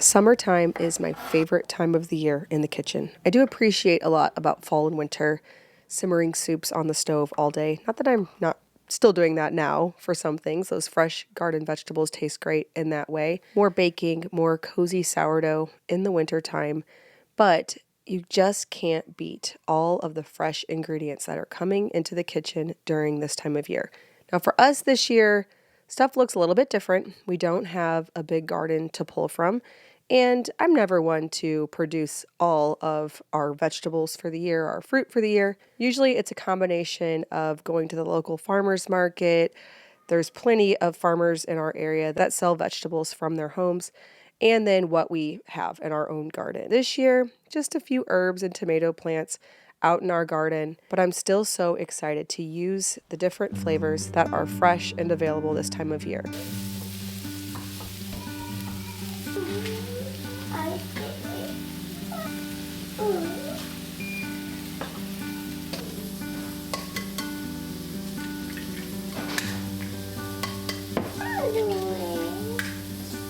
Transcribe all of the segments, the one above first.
Summertime is my favorite time of the year in the kitchen. I do appreciate a lot about fall and winter, simmering soups on the stove all day. Not that I'm not still doing that now for some things. Those fresh garden vegetables taste great in that way. More baking, more cozy sourdough in the wintertime. But you just can't beat all of the fresh ingredients that are coming into the kitchen during this time of year. Now for us this year, stuff looks a little bit different. We don't have a big garden to pull from. And I'm never one to produce all of our vegetables for the year, our fruit for the year. Usually it's a combination of going to the local farmer's market. There's plenty of farmers in our area that sell vegetables from their homes, and then what we have in our own garden. This year, just a few herbs and tomato plants out in our garden, but I'm still so excited to use the different flavors that are fresh and available this time of year.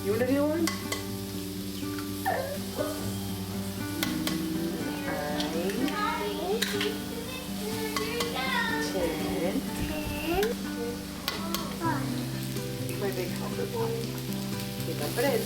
You want to do one? My big helper boy. You dump it in.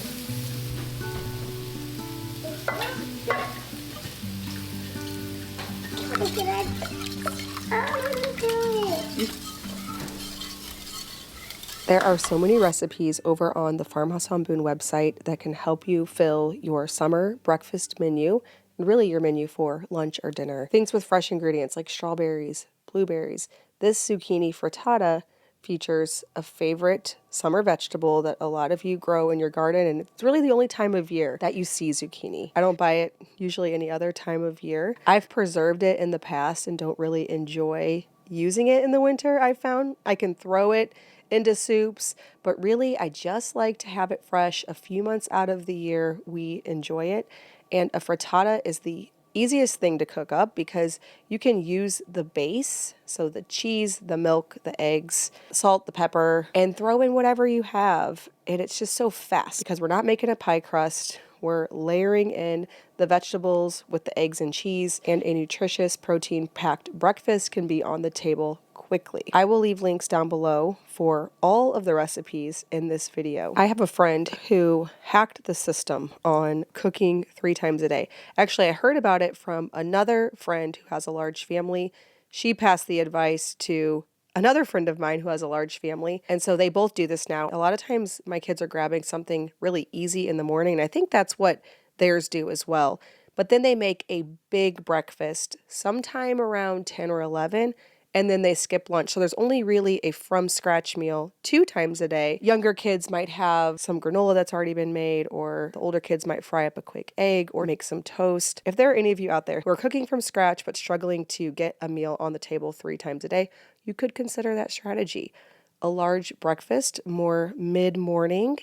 There are so many recipes over on the Farmhouse on Boone website that can help you fill your summer breakfast menu, and really your menu for lunch or dinner. Things with fresh ingredients like strawberries, blueberries. This zucchini frittata features a favorite summer vegetable that a lot of you grow in your garden, and it's really the only time of year that you see zucchini. I don't buy it usually any other time of year. I've preserved it in the past and don't really enjoy using it in the winter. I found I can throw it into soups, but really I just like to have it fresh a few months out of the year. We enjoy it, and a frittata is the easiest thing to cook up because you can use the base, so the cheese, the milk, the eggs, salt, the pepper, and throw in whatever you have. And it's just so fast because we're not making a pie crust. We're layering in the vegetables with the eggs and cheese, and a nutritious protein-packed breakfast can be on the table quickly. I will leave links down below for all of the recipes in this video. I have a friend who hacked the system on cooking 3 times a day. Actually, I heard about it from another friend who has a large family. She passed the advice to another friend of mine who has a large family, and so they both do this now. A lot of times my kids are grabbing something really easy in the morning, and I think that's what theirs do as well. But then they make a big breakfast sometime around 10 or 11, and then they skip lunch. So there's only really a from scratch meal 2 times a day. Younger kids might have some granola that's already been made, or the older kids might fry up a quick egg or make some toast. If there are any of you out there who are cooking from scratch but struggling to get a meal on the table 3 times a day, you could consider that strategy. A large breakfast, more mid-morning,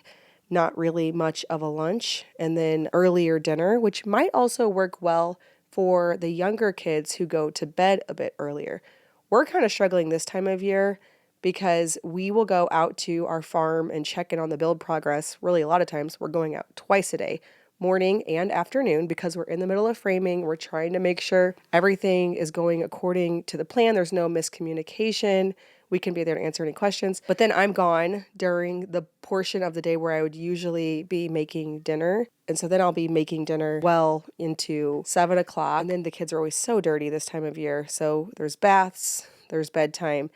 not really much of a lunch, and then earlier dinner, which might also work well for the younger kids who go to bed a bit earlier. We're kind of struggling this time of year because we will go out to our farm and check in on the build progress. Really, a lot of times we're going out twice a day, morning and afternoon, because we're in the middle of framing. We're trying to make sure everything is going according to the plan. There's no miscommunication. We can be there to answer any questions. But then I'm gone during the portion of the day where I would usually be making dinner. And so then I'll be making dinner well into 7 o'clock. And then the kids are always so dirty this time of year. So there's baths, there's bedtime.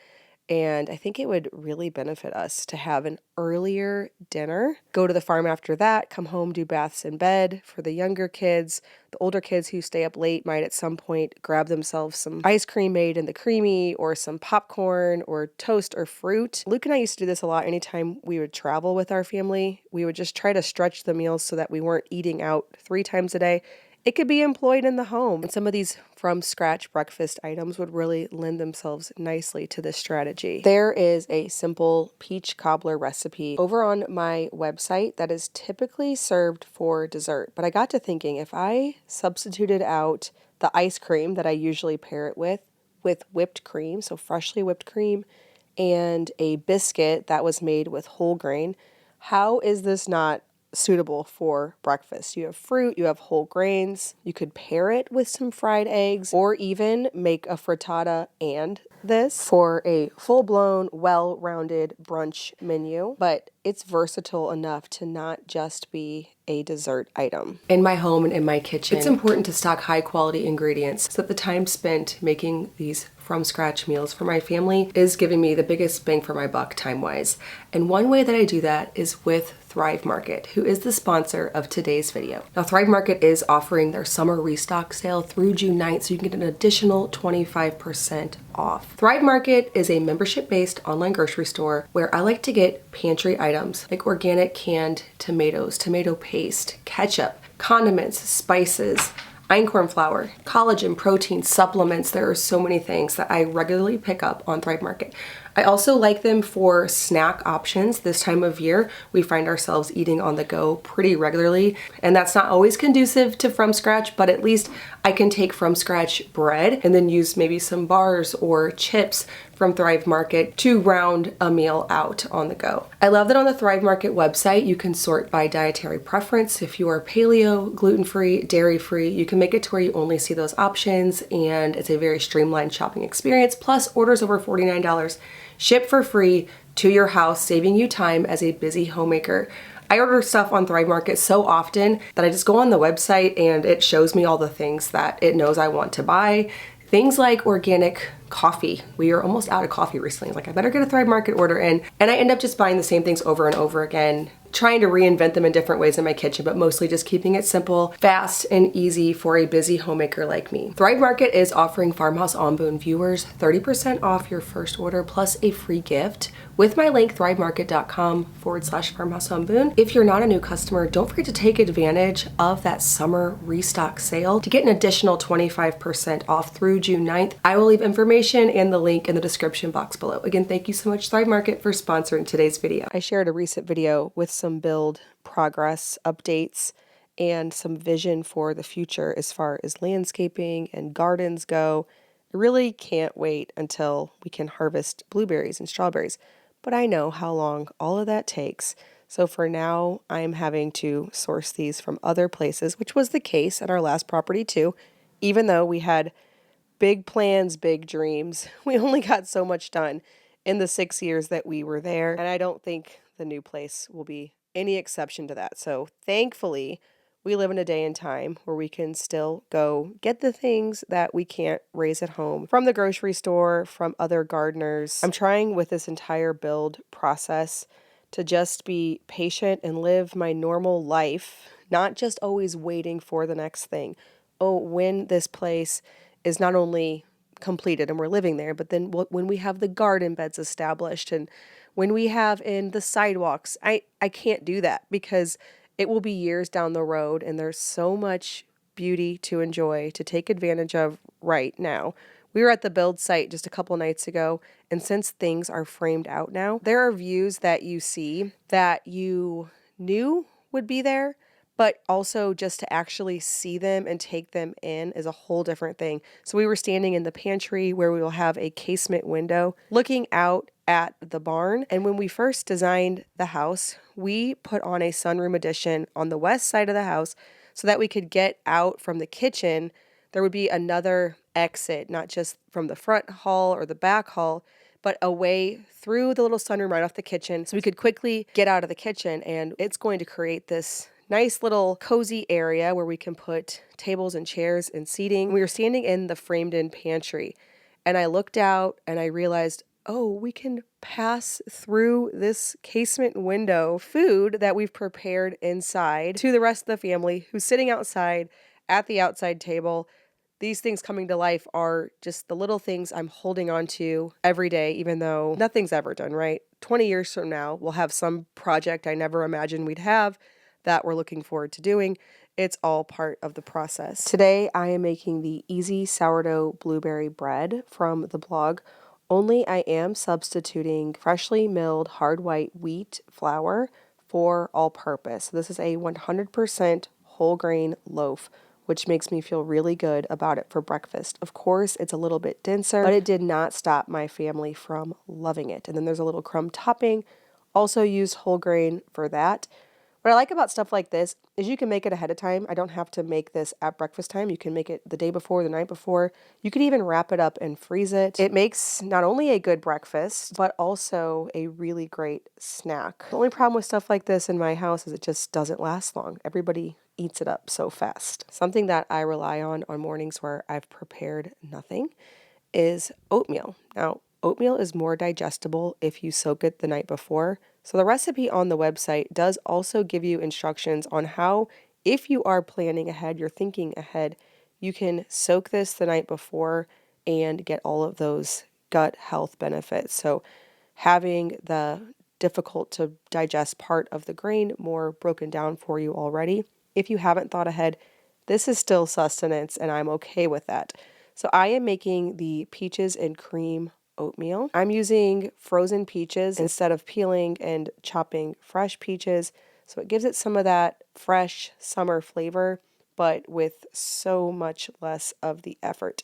And I think it would really benefit us to have an earlier dinner, go to the farm after that, come home, do baths in bed for the younger kids. The older kids who stay up late might at some point grab themselves some ice cream made in the creamy, or some popcorn or toast or fruit. Luke and I used to do this a lot anytime we would travel with our family. We would just try to stretch the meals so that we weren't eating out 3 times a day. It could be employed in the home. And some of these from scratch breakfast items would really lend themselves nicely to this strategy. There is a simple peach cobbler recipe over on my website that is typically served for dessert. But I got to thinking, if I substituted out the ice cream that I usually pair it with whipped cream, so freshly whipped cream, and a biscuit that was made with whole grain, how is this not suitable for breakfast. You have fruit, you have whole grains. You could pair it with some fried eggs or even make a frittata and this for a full-blown, well-rounded brunch menu, but it's versatile enough to not just be a dessert item. In my home and in my kitchen, it's important to stock high-quality ingredients so that the time spent making these from scratch meals for my family is giving me the biggest bang for my buck time-wise. And one way that I do that is with Thrive Market, who is the sponsor of today's video. Now, Thrive Market is offering their summer restock sale through June 9th, so you can get an additional 25% off. Thrive Market is a membership-based online grocery store where I like to get pantry items like organic canned tomatoes, tomato paste, ketchup, condiments, spices, einkorn flour, collagen, protein, supplements. There are so many things that I regularly pick up on Thrive Market. I also like them for snack options. This time of year, we find ourselves eating on the go pretty regularly, and that's not always conducive to from scratch, but at least I can take from scratch bread and then use maybe some bars or chips from Thrive Market to round a meal out on the go. I love that on the Thrive Market website, you can sort by dietary preference. If you are paleo, gluten-free, dairy-free, you can make it to where you only see those options, and it's a very streamlined shopping experience. Plus, orders over $49 ship for free to your house, saving you time as a busy homemaker. I order stuff on Thrive Market so often that I just go on the website and it shows me all the things that it knows I want to buy. Things like organic coffee. We are almost out of coffee recently. Like, I better get a Thrive Market order in. And I end up just buying the same things over and over again, trying to reinvent them in different ways in my kitchen, but mostly just keeping it simple, fast, and easy for a busy homemaker like me. Thrive Market is offering Farmhouse on Boone viewers 30% off your first order plus a free gift with my link thrivemarket.com/Farmhouse on Boone. If you're not a new customer, don't forget to take advantage of that summer restock sale to get an additional 25% off through June 9th. I will leave information and the link in the description box below. Again, thank you so much, Thrive Market, for sponsoring today's video. I shared a recent video with some build progress updates and some vision for the future as far as landscaping and gardens go. I really can't wait until we can harvest blueberries and strawberries, but I know how long all of that takes. So for now, I'm having to source these from other places, which was the case at our last property too. Even though we had big plans, big dreams, we only got so much done in the 6 years that we were there. And I don't think the new place will be any exception to that. So thankfully, we live in a day and time where we can still go get the things that we can't raise at home from the grocery store, from other gardeners. I'm trying with this entire build process to just be patient and live my normal life, not just always waiting for the next thing. Oh, when this place is not only completed and we're living there, but then when we have the garden beds established and when we have in the sidewalks, I can't do that because it will be years down the road and there's so much beauty to enjoy, to take advantage of right now. We were at the build site just a couple nights ago, and since things are framed out now, there are views that you see that you knew would be there, but also just to actually see them and take them in is a whole different thing. So we were standing in the pantry where we will have a casement window looking out at the barn. And when we first designed the house, we put on a sunroom addition on the west side of the house so that we could get out from the kitchen. There would be another exit, not just from the front hall or the back hall, but away through the little sunroom right off the kitchen so we could quickly get out of the kitchen. And it's going to create this nice little cozy area where we can put tables and chairs and seating. We were standing in the framed-in pantry, and I looked out and I realized, oh, we can pass through this casement window food that we've prepared inside to the rest of the family who's sitting outside at the outside table. These things coming to life are just the little things I'm holding on to every day, even though nothing's ever done, right? 20 years from now, we'll have some project I never imagined we'd have that we're looking forward to doing. It's all part of the process. Today, I am making the easy sourdough blueberry bread from the blog. Only I am substituting freshly milled hard white wheat flour for all-purpose. This is a 100% whole grain loaf, which makes me feel really good about it for breakfast. Of course, it's a little bit denser, but it did not stop my family from loving it. And then there's a little crumb topping. Also use whole grain for that. What I like about stuff like this is you can make it ahead of time. I don't have to make this at breakfast time. You can make it the day before, the night before. You could even wrap it up and freeze it. It makes not only a good breakfast, but also a really great snack. The only problem with stuff like this in my house is it just doesn't last long. Everybody eats it up so fast. Something that I rely on mornings where I've prepared nothing is oatmeal. Now, oatmeal is more digestible if you soak it the night before. So the recipe on the website does also give you instructions on how, if you are planning ahead, you're thinking ahead, you can soak this the night before and get all of those gut health benefits. So having the difficult to digest part of the grain more broken down for you already. If you haven't thought ahead, this is still sustenance and I'm okay with that. So I am making the peaches and cream oatmeal. I'm using frozen peaches instead of peeling and chopping fresh peaches. So it gives it some of that fresh summer flavor, but with so much less of the effort.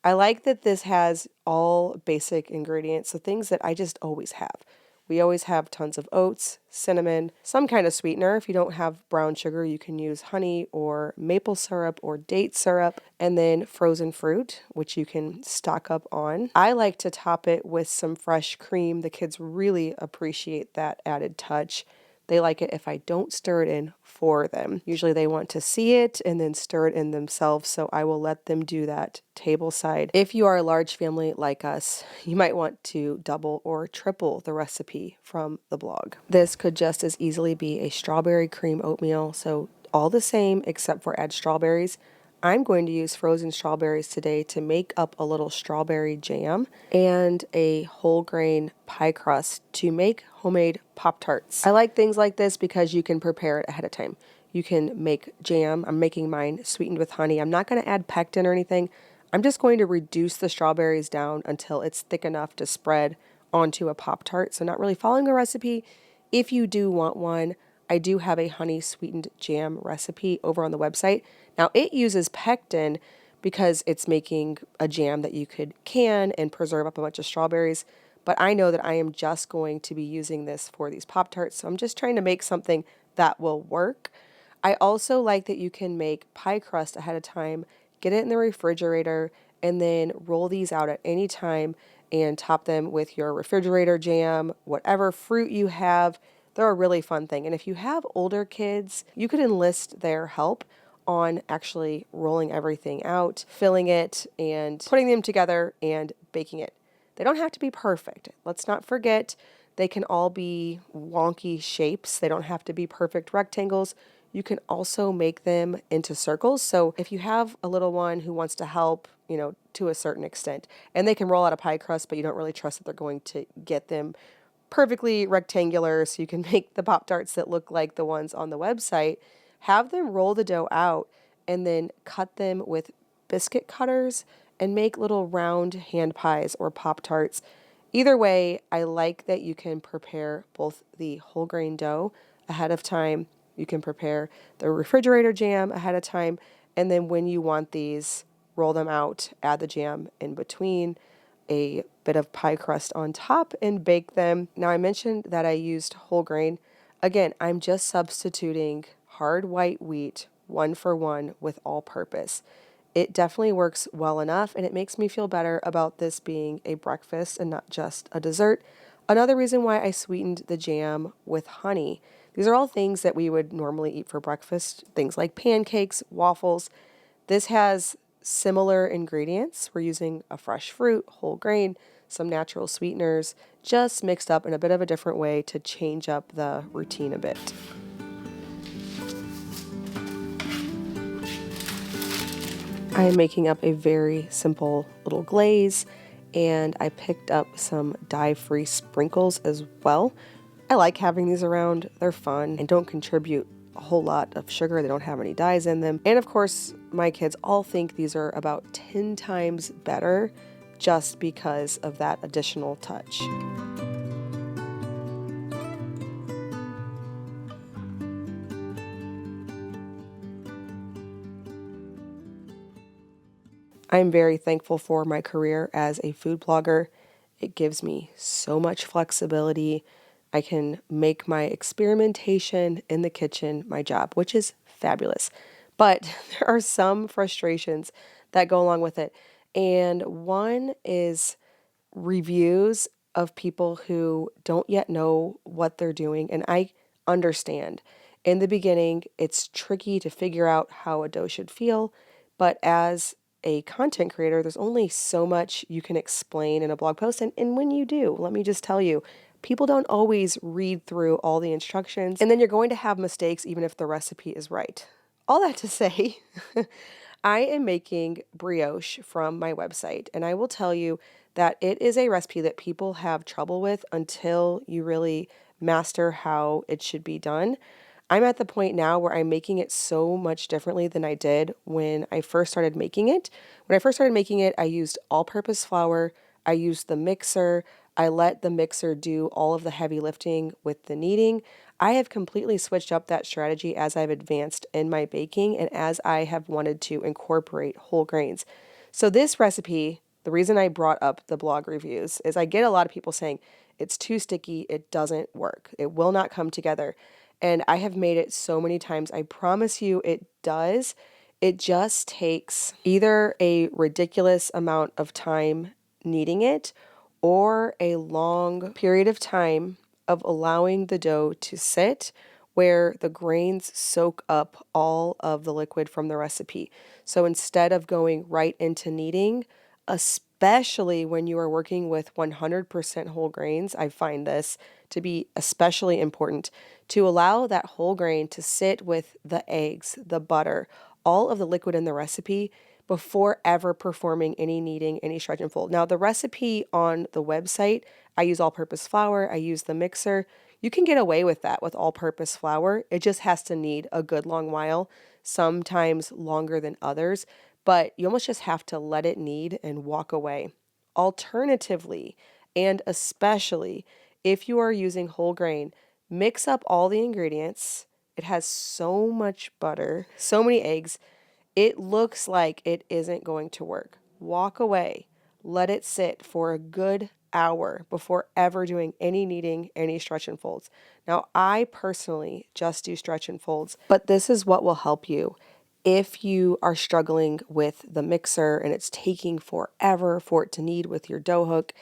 I like that this has all basic ingredients, so things that I just always have. We always have tons of oats, cinnamon, some kind of sweetener. If you don't have brown sugar, you can use honey or maple syrup or date syrup, and then frozen fruit, which you can stock up on. I like to top it with some fresh cream. The kids really appreciate that added touch. They like it if I don't stir it in for them. Usually they want to see it and then stir it in themselves, so I will let them do that tableside. If you are a large family like us, you might want to double or triple the recipe from the blog. This could just as easily be a strawberry cream oatmeal, so all the same except for add strawberries. I'm going to use frozen strawberries today to make up a little strawberry jam and a whole grain pie crust to make homemade Pop-Tarts. I like things like this because you can prepare it ahead of time. You can make jam. I'm making mine sweetened with honey. I'm not going to add pectin or anything. I'm just going to reduce the strawberries down until it's thick enough to spread onto a Pop-Tart. So not really following a recipe. If you do want one, I do have a honey sweetened jam recipe over on the website. Now it uses pectin because it's making a jam that you could can and preserve up a bunch of strawberries. But I know that I am just going to be using this for these Pop-Tarts. So I'm just trying to make something that will work. I also like that you can make pie crust ahead of time, get it in the refrigerator, and then roll these out at any time and top them with your refrigerator jam, whatever fruit you have. They're a really fun thing. And if you have older kids, you could enlist their help on actually rolling everything out, filling it, and putting them together and baking it. They don't have to be perfect. Let's not forget they can all be wonky shapes. They don't have to be perfect rectangles. You can also make them into circles. So if you have a little one who wants to help, to a certain extent, and they can roll out a pie crust, but you don't really trust that they're going to get them perfectly rectangular so you can make the Pop-Tarts that look like the ones on the website, have them roll the dough out and then cut them with biscuit cutters and make little round hand pies or Pop-Tarts. Either way, I like that you can prepare both the whole grain dough ahead of time. You can prepare the refrigerator jam ahead of time. And then when you want these, roll them out, add the jam in between, a bit of pie crust on top, and bake them. Now, I mentioned that I used whole grain. Again, I'm just substituting hard white wheat 1-for-1 with all purpose. It definitely works well enough, and it makes me feel better about this being a breakfast and not just a dessert. Another reason why I sweetened the jam with honey. These are all things that we would normally eat for breakfast, things like pancakes, waffles. This has similar ingredients. We're using a fresh fruit, whole grain, some natural sweeteners, just mixed up in a bit of a different way to change up the routine a bit. I am making up a very simple little glaze, and I picked up some dye-free sprinkles as well. I like having these around. They're fun and don't contribute a whole lot of sugar. They don't have any dyes in them. And of course, my kids all think these are about 10 times better just because of that additional touch. I'm very thankful for my career as a food blogger. It gives me so much flexibility. I can make my experimentation in the kitchen my job, which is fabulous. But there are some frustrations that go along with it. And one is reviews of people who don't yet know what they're doing. And I understand. In the beginning, it's tricky to figure out how a dough should feel. But as a content creator, there's only so much you can explain in a blog post. And when you do, let me just tell you, people don't always read through all the instructions. And then you're going to have mistakes even if the recipe is right. All that to say, I am making brioche from my website, and I will tell you that it is a recipe that people have trouble with until you really master how it should be done. I'm at the point now where I'm making it so much differently than I did when I first started making it. When I first started making it, I used all-purpose flour, I used the mixer, I let the mixer do all of the heavy lifting with the kneading. I have completely switched up that strategy as I've advanced in my baking and as I have wanted to incorporate whole grains. So this recipe, the reason I brought up the blog reviews is I get a lot of people saying it's too sticky, it doesn't work, it will not come together. And I have made it so many times. I promise you it does. It just takes either a ridiculous amount of time kneading it or a long period of time of allowing the dough to sit where the grains soak up all of the liquid from the recipe. So instead of going right into kneading, especially when you are working with 100% whole grains, I find this to be especially important to allow that whole grain to sit with the eggs, the butter, all of the liquid in the recipe before ever performing any kneading, any stretch and fold. Now, the recipe on the website, I use all-purpose flour, I use the mixer. You can get away with that with all-purpose flour. It just has to knead a good long while, sometimes longer than others, but you almost just have to let it knead and walk away. Alternatively, and especially if you are using whole grain, mix up all the ingredients. It has so much butter, so many eggs. It looks like it isn't going to work. Walk away. Let it sit for a good hour before ever doing any kneading, any stretch and folds. Now, I personally just do stretch and folds, but this is what will help you. If you are struggling with the mixer and it's taking forever for it to knead with your dough hook,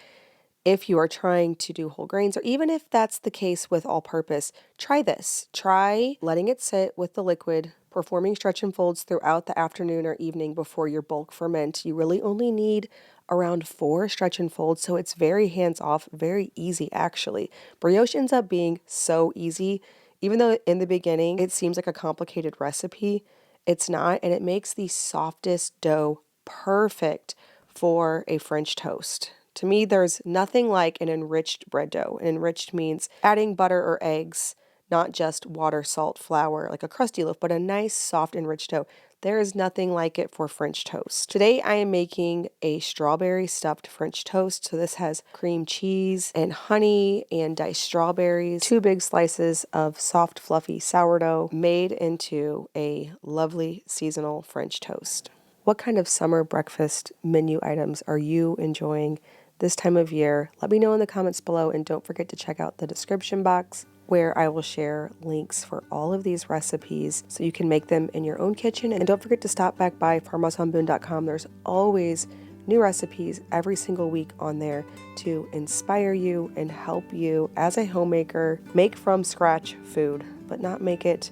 if you are trying to do whole grains, or even if that's the case with all-purpose, try this. Try letting it sit with the liquid, performing stretch and folds throughout the afternoon or evening before your bulk ferment. You really only need around 4 stretch and folds, so it's very hands-off, very easy actually. Brioche ends up being so easy, even though in the beginning it seems like a complicated recipe. It's not, and it makes the softest dough perfect for a French toast. To me, there's nothing like an enriched bread dough. Enriched means adding butter or eggs, not just water, salt, flour, like a crusty loaf, but a nice, soft, enriched dough. There is nothing like it for French toast. Today, I am making a strawberry stuffed French toast. So this has cream cheese and honey and diced strawberries, 2 big slices of soft, fluffy sourdough made into a lovely seasonal French toast. What kind of summer breakfast menu items are you enjoying this time of year? Let me know in the comments below, and don't forget to check out the description box where I will share links for all of these recipes so you can make them in your own kitchen. And don't forget to stop back by farmhouseonboone.com. There's always new recipes every single week on there to inspire you and help you as a homemaker make from scratch food, but not make it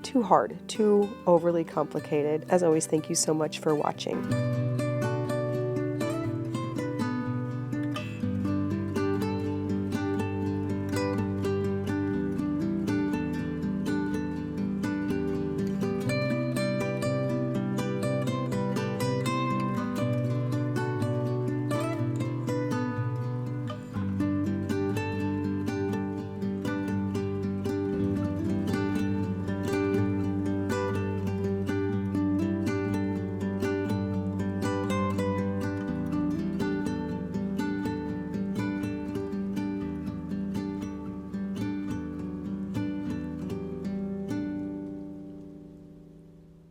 too hard, too overly complicated. As always, thank you so much for watching.